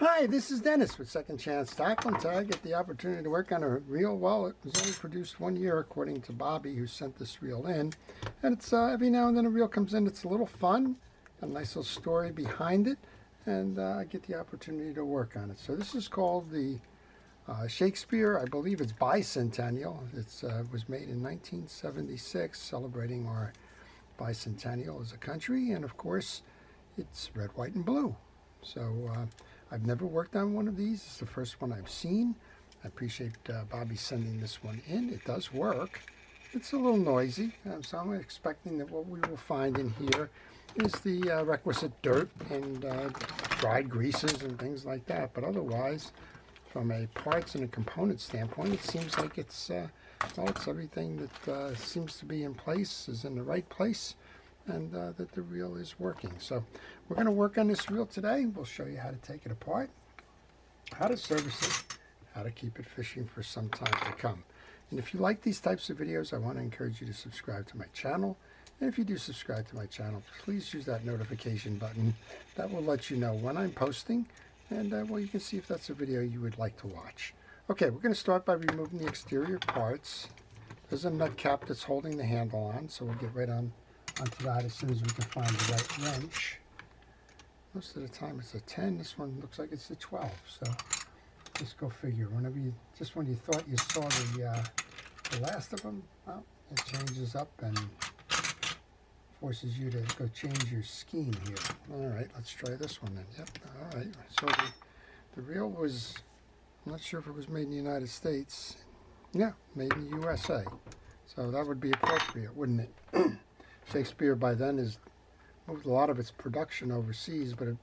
Hi, this is Dennis with Second Chance Tackle. Today I get the opportunity to work on a reel. Well, it was only produced 1 year according to Bobby, who sent this reel in. And it's every now and then a reel comes in. It's a little fun, a nice little story behind it, and I get the opportunity to work on it. So this is called the Shakespeare, I believe it's Bi-Centennial. It was made in 1976, celebrating our bicentennial as a country, and of course it's red, white, and blue. So I've never worked on one of these. It's the first one I've seen. I appreciate Bobby sending this one in. It does work. It's a little noisy, so I'm expecting that what we will find in here is the requisite dirt and dried greases and things like that. But otherwise, from a parts and a component standpoint, it seems like it's everything that seems to be in place is in the right place, and that the reel is working. So we're going to work on this reel today. We'll show you how to take it apart, how to service it, how to keep it fishing for some time to come. And if you like these types of videos, I want to encourage you to subscribe to my channel. And if you do subscribe to my channel, please use that notification button. That will let you know when I'm posting, and well, you can see if that's a video you would like to watch. Okay, we're going to start by removing the exterior parts. There's a nut cap that's holding the handle on, so we'll get right onto that as soon as we can find the right wrench. Most of the time it's a 10. This one looks like it's a 12. So just go figure. Whenever you, just when you thought you saw the last of them, well, it changes up and forces you to go change your scheme here. All right, let's try this one then. Yep. All right. So the reel was, I'm not sure if it was made in the United States. Yeah, made in the USA. So that would be appropriate, wouldn't it? Shakespeare by then has moved a lot of its production overseas, but it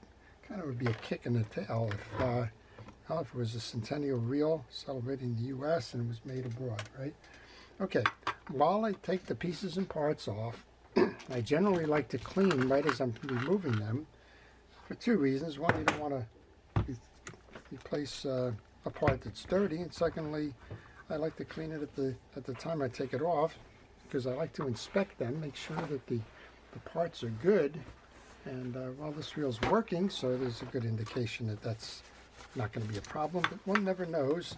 kind of would be a kick in the tail if it was a centennial reel celebrating the U.S. and it was made abroad, right? Okay, while I take the pieces and parts off, I generally like to clean right as I'm removing them for two reasons. One, you don't want to replace a part that's dirty, and secondly, I like to clean it at the time I take it off, because I like to inspect them, make sure that the parts are good, and while this reel's working, so there's a good indication that that's not going to be a problem, but one never knows.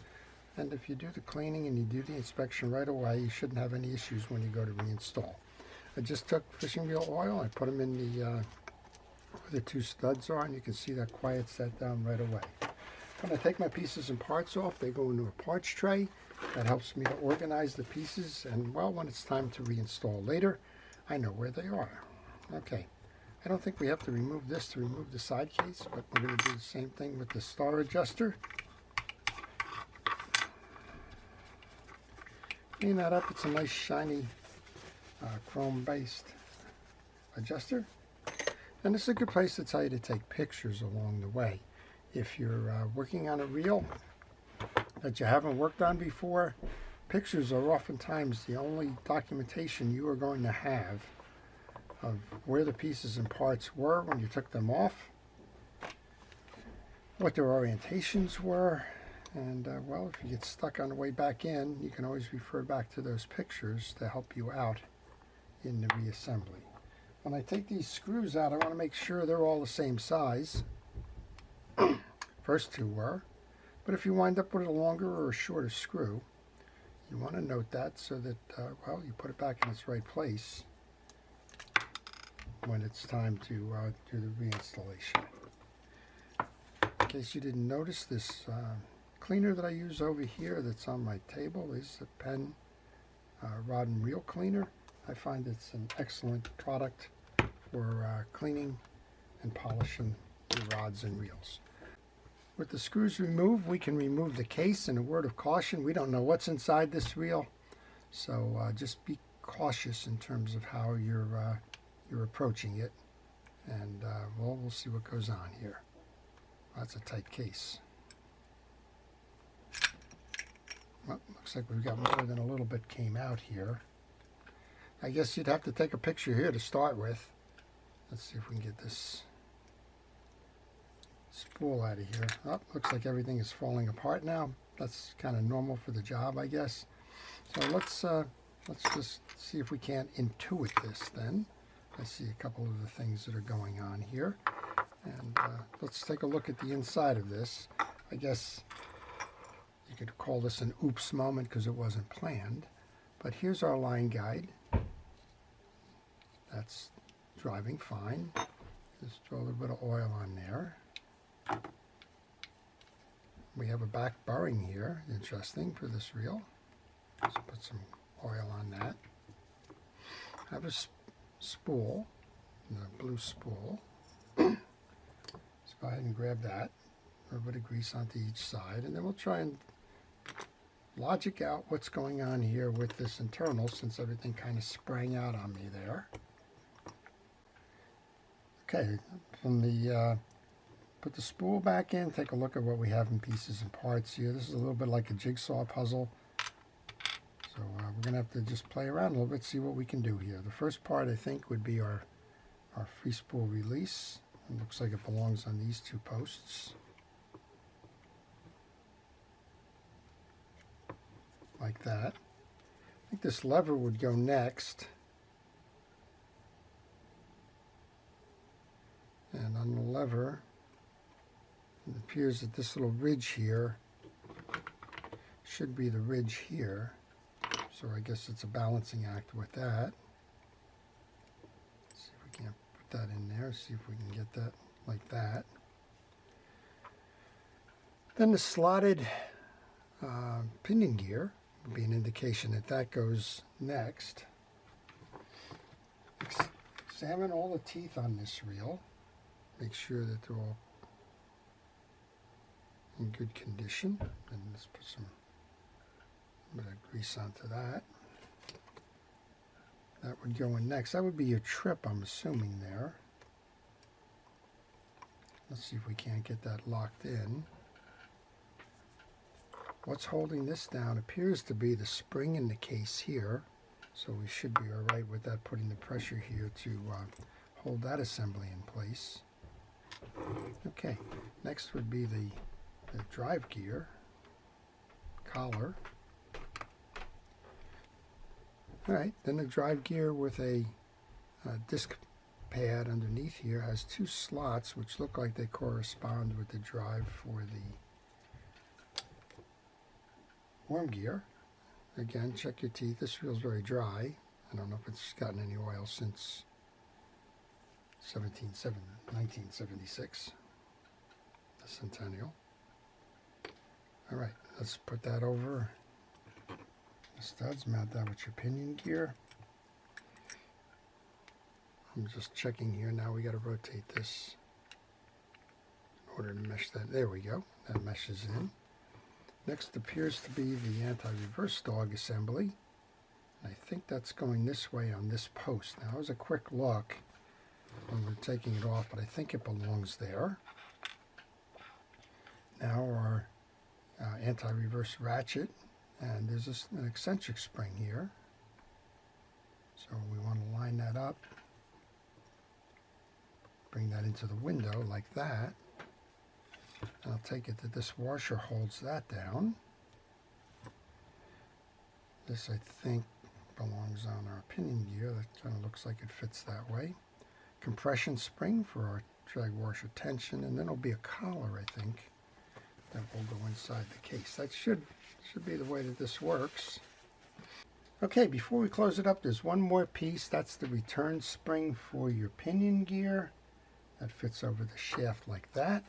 And if you do the cleaning and you do the inspection right away, you shouldn't have any issues when you go to reinstall. I just took fishing reel oil, I put them in where the two studs are, and you can see that quiets that down right away. When I take my pieces and parts off, they go into a parts tray. That helps me to organize the pieces, and well, when it's time to reinstall later, I know where they are. Okay, I don't think we have to remove this to remove the side case, but we're going to do the same thing with the star adjuster. Clean that up. It's a nice shiny chrome-based adjuster, and this is a good place to tell you to take pictures along the way. If you're working on a reel that you haven't worked on before, pictures are oftentimes the only documentation you are going to have of where the pieces and parts were when you took them off, what their orientations were, and well, if you get stuck on the way back in, you can always refer back to those pictures to help you out in the reassembly. When I take these screws out, I want to make sure they're all the same size. First two were. But if you wind up with a longer or a shorter screw, you want to note that so that, well, you put it back in its right place when it's time to do the reinstallation. In case you didn't notice, this cleaner that I use over here that's on my table is a Penn rod and reel cleaner. I find it's an excellent product for cleaning and polishing your rods and reels. With the screws removed, we can remove the case, and a word of caution, we don't know what's inside this reel, so just be cautious in terms of how you're approaching it, and well, we'll see what goes on here. That's a tight case. Well, looks like we've got more than a little bit came out here. I guess you'd have to take a picture here to start with. Let's see if we can get this spool out of here. Oh, looks like everything is falling apart now. That's kind of normal for the job, I guess. So let's just see if we can't intuit this then. I see a couple of the things that are going on here. And let's take a look at the inside of this. I guess you could call this an oops moment because it wasn't planned. But here's our line guide. That's driving fine. Just throw a little bit of oil on there. We have a back burring here, interesting for this reel. Let's put some oil on that. I have a spool, the blue spool. Let's go ahead and grab that. A little bit of grease onto each side, and then we'll try and logic out what's going on here with this internal, since everything kind of sprang out on me there. Okay, from the put the spool back in, take a look at what we have in pieces and parts here. This is a little bit like a jigsaw puzzle. So we're going to have to just play around a little bit, see what we can do here. The first part, I think, would be our free spool release. It looks like it belongs on these two posts. Like that. I think this lever would go next. And on the lever, it appears that this little ridge here should be the ridge here. So I guess it's a balancing act with that. Let's see if we can put that in there, see if we can get that like that. Then the slotted pinion gear would be an indication that that goes next. Examine all the teeth on this reel. Make sure that they're all in good condition. And let's put some bit of grease onto that. That would go in next. That would be your trip, I'm assuming, there. Let's see if we can't get that locked in. What's holding this down appears to be the spring in the case here. So we should be all right with that, putting the pressure here to hold that assembly in place. Okay, next would be the drive gear collar. All right, then the drive gear with a disc pad underneath here has two slots which look like they correspond with the drive for the worm gear. Again, check your teeth. This feels very dry. I don't know if it's gotten any oil since 1976, the Centennial. All right, let's put that over the studs, mount that with your pinion gear. I'm just checking here now. We got to rotate this in order to mesh that. There we go. That meshes in. Next appears to be the anti-reverse dog assembly. I think that's going this way on this post. Now, it was a quick look when we're taking it off, but I think it belongs there. Now our anti-reverse ratchet, and there's an eccentric spring here. So we want to line that up, bring that into the window like that. I'll take it that this washer holds that down. This, I think, belongs on our pinion gear. That kind of looks like it fits that way. Compression spring for our drag washer tension, and then it'll be a collar, I think, that will go inside the case. That should be the way that this works. Okay, before we close it up, there's one more piece. That's the return spring for your pinion gear. That fits over the shaft like that.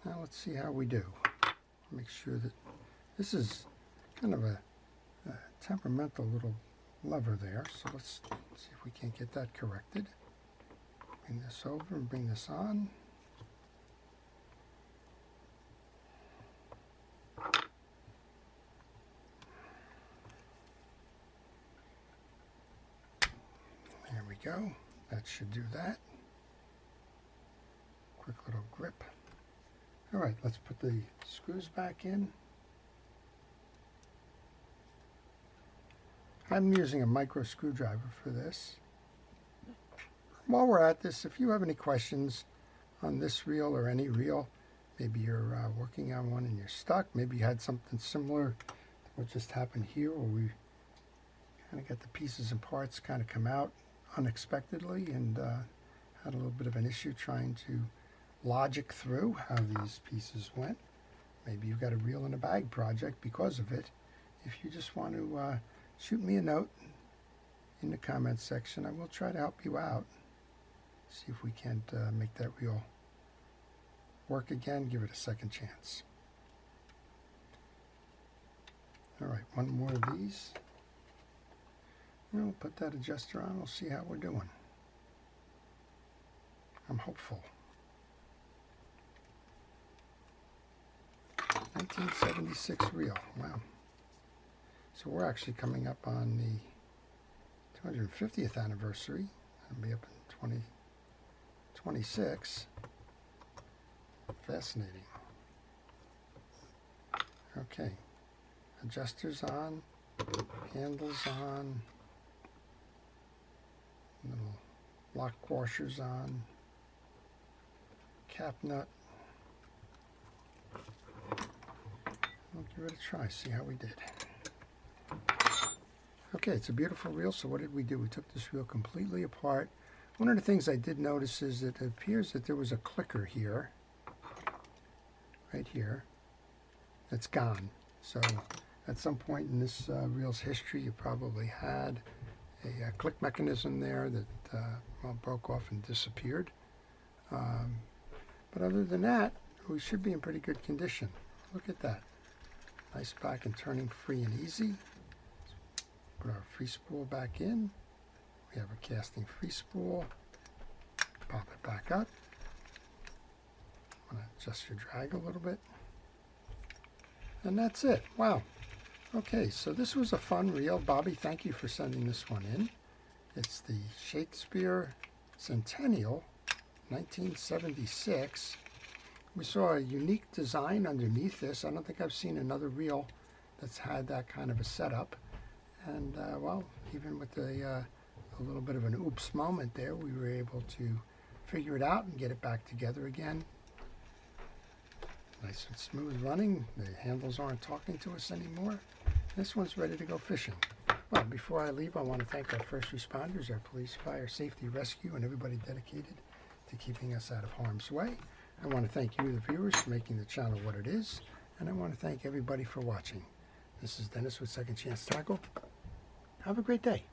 Now let's see how we do. Make sure that this is kind of a temperamental little lever there. So let's see if we can't get that corrected. Bring this over and bring this on. There we go. That should do that. Quick little grip. All right, let's put the screws back in. I'm using a micro screwdriver for this. While we're at this, if you have any questions on this reel or any reel, maybe you're working on one and you're stuck, maybe you had something similar to what just happened here, where we kind of got the pieces and parts kind of come out unexpectedly and Had a little bit of an issue trying to logic through how these pieces went. Maybe you've got a reel in a bag project because of it. If you just want to shoot me a note in the comments section, I will try to help you out. See if we can't make that reel work again. Give it a second chance. All right, one more of these. And we'll put that adjuster on. We'll see how we're doing. I'm hopeful. 1976 reel. Wow. So we're actually coming up on the 250th anniversary. It'll be up in 2026. Fascinating. Okay. Adjusters on. Handles on. Little lock washers on. Cap nut. We'll give it a try, see how we did. Okay, it's a beautiful reel, so what did we do? We took this reel completely apart. One of the things I did notice is that it appears that there was a clicker here, right here, that's gone. So at some point in this reel's history, you probably had a click mechanism there that well, broke off and disappeared. But other than that, we should be in pretty good condition. Look at that. Nice back and turning free and easy. Put our free spool back in. We have a casting free spool. Pop it back up. Want to adjust your drag a little bit. And that's it. Wow. Okay, so this was a fun reel. Bobby, thank you for sending this one in. It's the Shakespeare Centennial, 1976. We saw a unique design underneath this. I don't think I've seen another reel that's had that kind of a setup. And well, even with a little bit of an oops moment there, we were able to figure it out and get it back together again. Nice and smooth running. The handles aren't talking to us anymore. This one's ready to go fishing. Well, before I leave, I want to thank our first responders, our police, fire, safety, rescue, and everybody dedicated to keeping us out of harm's way. I want to thank you, the viewers, for making the channel what it is. And I want to thank everybody for watching. This is Dennis with Second Chance Tackle. Have a great day.